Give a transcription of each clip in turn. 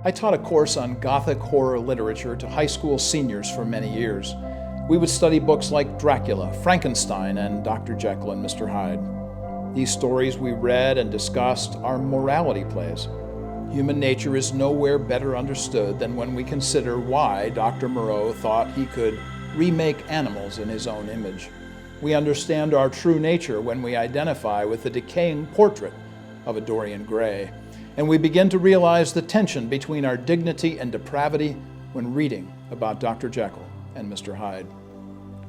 I taught a course on Gothic horror literature to high school seniors for many years. We would study books like Dracula, Frankenstein, and Dr. Jekyll and Mr. Hyde. These stories we read and discussed are morality plays. Human nature is nowhere better understood than when we consider why Dr. Moreau thought he could remake animals in his own image. We understand our true nature when we identify with the decaying portrait of a Dorian Gray, and we begin to realize the tension between our dignity and depravity when reading about Dr. Jekyll and Mr. Hyde.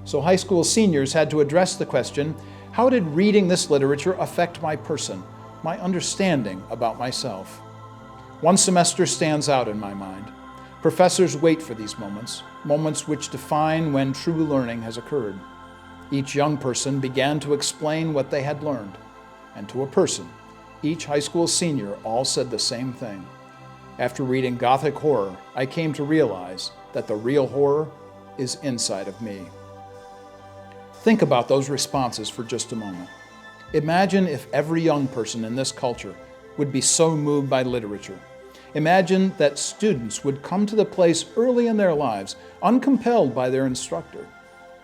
So high school seniors had to address the question, how did reading this literature affect my person, my understanding about myself? One semester stands out in my mind. Professors wait for these moments, moments which define when true learning has occurred. Each young person began to explain what they had learned, and to a person, each high school senior all said the same thing. After reading Gothic horror, I came to realize that the real horror is inside of me. Think about those responses for just a moment. Imagine if every young person in this culture would be so moved by literature. Imagine that students would come to the place early in their lives, uncompelled by their instructor,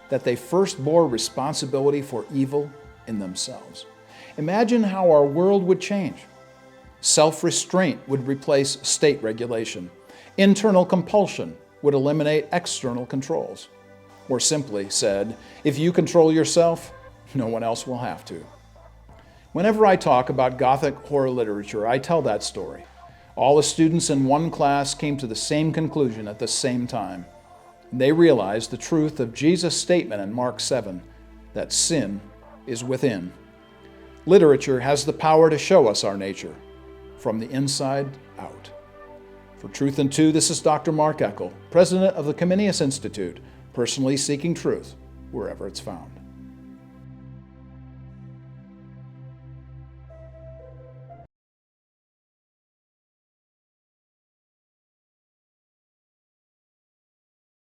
that they first bore responsibility for evil in themselves. Imagine how our world would change. Self-restraint would replace state regulation. Internal compulsion would eliminate external controls. Or simply said, if you control yourself, no one else will have to. Whenever I talk about Gothic horror literature, I tell that story. All the students in one class came to the same conclusion at the same time. They realized the truth of Jesus' statement in Mark 7, that sin is within. Literature has the power to show us our nature, from the inside out. For Truth in Two, this is Dr. Mark Eckel, president of the Comenius Institute, personally seeking truth wherever it's found.